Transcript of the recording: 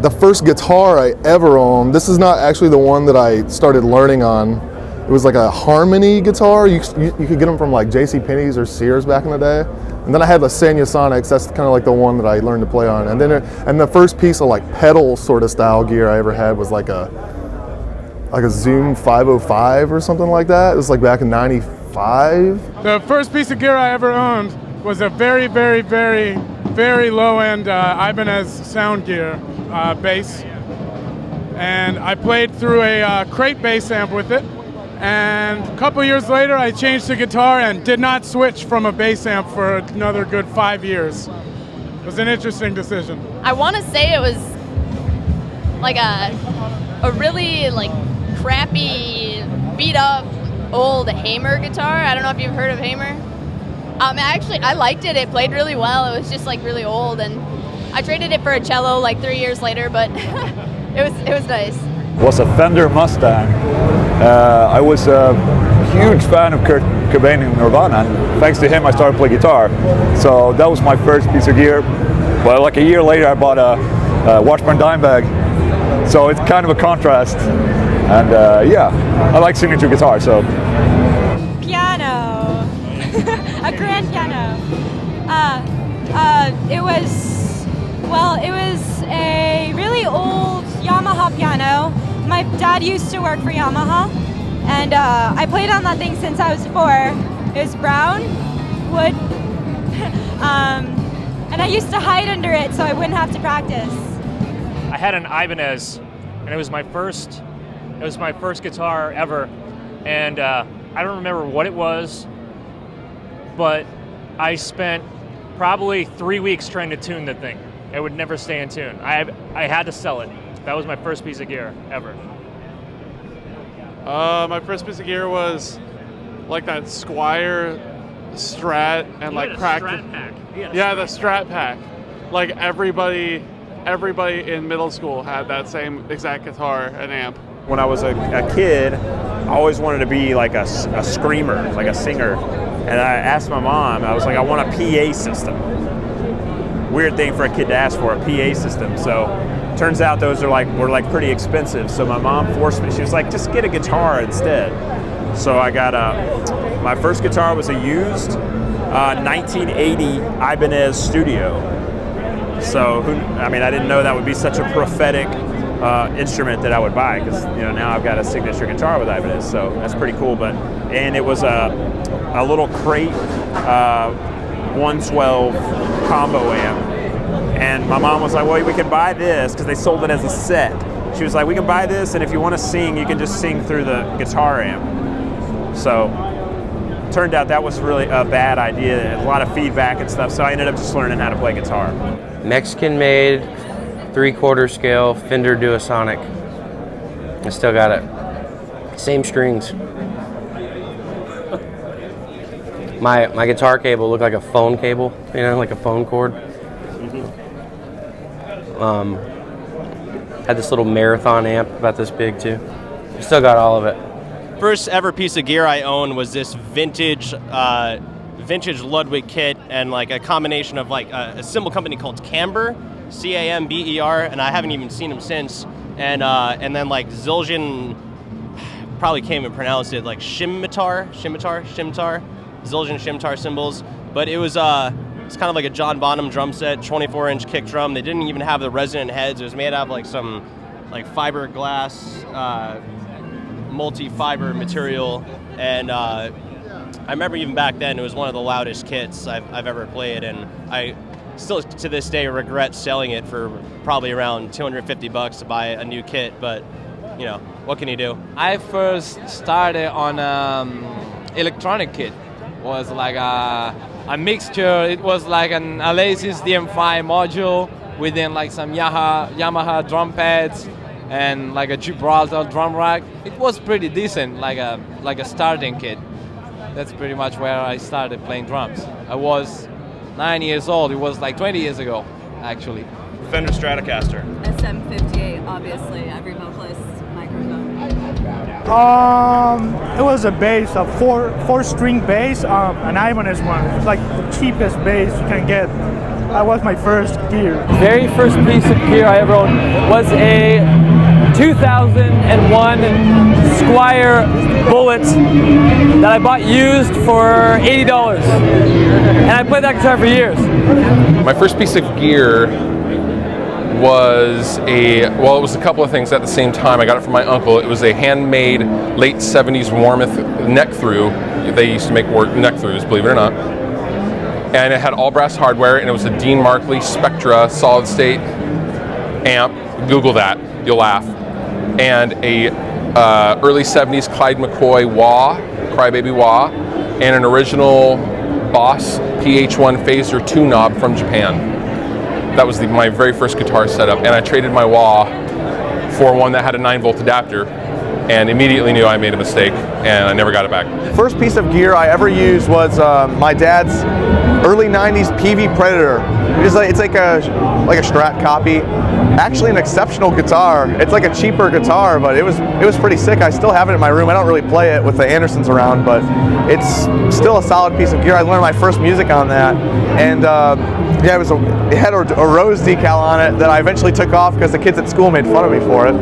the first guitar I ever owned, this is not actually the one that I started learning on. It was like a harmony guitar. You could get them from like JCPenney's or Sears back in the day. And then I had the Sanya Sonics. That's kind of like the one that I learned to play on. And then and the first piece of like pedal sort of style gear I ever had was like a Zoom 505 or something like that. It was like back in '95. The first piece of gear I ever owned was a very, very, very, very low-end Ibanez sound gear bass. And I played through a crate bass amp with it. And a couple years later, I changed to guitar and did not switch from a bass amp for another good 5 years. It was an interesting decision. I want to say it was like a really like crappy, beat up old Hamer guitar. I don't know if you've heard of Hamer. I liked it. It played really well. It was just like really old, and I traded it for a cello like 3 years later, but it was nice. Was a Fender Mustang. I was a huge fan of Kurt Cobain and Nirvana, and thanks to him I started playing guitar. So that was my first piece of gear. Well, like a year later I bought a Washburn Dimebag. So it's kind of a contrast. And yeah, I like singing to guitar, so. Piano. A grand piano. It was a really old Yamaha piano. My dad used to work for Yamaha, and I played on that thing since I was 4. It was brown wood, and I used to hide under it so I wouldn't have to practice. I had an Ibanez, and it was my first guitar ever, and I don't remember what it was, but I spent probably 3 weeks trying to tune the thing. It would never stay in tune. I had to sell it. That was my first piece of gear ever. My first piece of gear was like that Squire Strat and like practice. Yeah, the Strat Pack. Like everybody in middle school had that same exact guitar and amp. When I was a kid, I always wanted to be like a screamer, like a singer. And I asked my mom, I was like, I want a PA system. Weird thing for a kid to ask for, a PA system. So turns out those were pretty expensive. So my mom forced me, she was like, just get a guitar instead. So I got my first guitar was a used 1980 Ibanez Studio. So I didn't know that would be such a prophetic instrument that I would buy, because now I've got a signature guitar with Ibanez, so that's pretty cool. And it was a little crate 112 combo amp, and my mom was like, well, we can buy this, because they sold it as a set. She was like, we can buy this, and if you want to sing, you can just sing through the guitar amp. So turned out that was really a bad idea, a lot of feedback and stuff, so I ended up just learning how to play guitar. Mexican-made 3/4 scale Fender Duosonic. I still got it. Same strings. My guitar cable looked like a phone cable, like a phone cord. Had this little Marathon amp about this big too. Still got all of it. First ever piece of gear I owned was this vintage Ludwig kit, and like a combination of like a cymbal company called Camber, Camber, and I haven't even seen him since. And then like Zildjian, probably can't even pronounce it, like Shimmitar, Zildjian Shimmitar cymbals. But it's kind of like a John Bonham drum set, 24-inch kick drum. They didn't even have the resonant heads. It was made out of like some like fiberglass, multi-fiber material, and I remember even back then it was one of the loudest kits I've ever played, and I still to this day regret selling it for probably around $250 to buy a new kit, but what can you do? I first started on electronic kit. It was like a mixture. It was like an Alesis DM5 module within like some Yamaha drum pads and like a Gibraltar drum rack. It was pretty decent, like a starting kit. That's pretty much where I started playing drums. I was 9 years old. It was like 20 years ago, actually. Fender Stratocaster. SM58, obviously, every vocalist's microphone. It was a bass, a four string bass, an Ibanez one. It's like the cheapest bass you can get. That was my first gear. Very first piece of gear I ever owned was a 2001 Squire Bullet that I bought used for $80. And I played that guitar for years. My first piece of gear was it was a couple of things at the same time. I got it from my uncle. It was a handmade late 70s Warmoth neck through. They used to make neck throughs, believe it or not. And it had all brass hardware, and it was a Dean Markley Spectra solid state amp. Google that, you'll laugh. And a early 70s Clyde McCoy wah, Crybaby wah, and an original Boss PH1 phaser 2 knob from Japan. That was my very first guitar setup, and I traded my wah for one that had a 9-volt adapter, and immediately knew I made a mistake, and I never got it back. First piece of gear I ever used was my dad's early 90s PV Predator. It's like a Strat copy. Actually an exceptional guitar. It's like a cheaper guitar, but it was pretty sick. I still have it in my room. I don't really play it with the Andersons around, but it's still a solid piece of gear. I learned my first music on that, and yeah, it had a rose decal on it that I eventually took off because the kids at school made fun of me for it.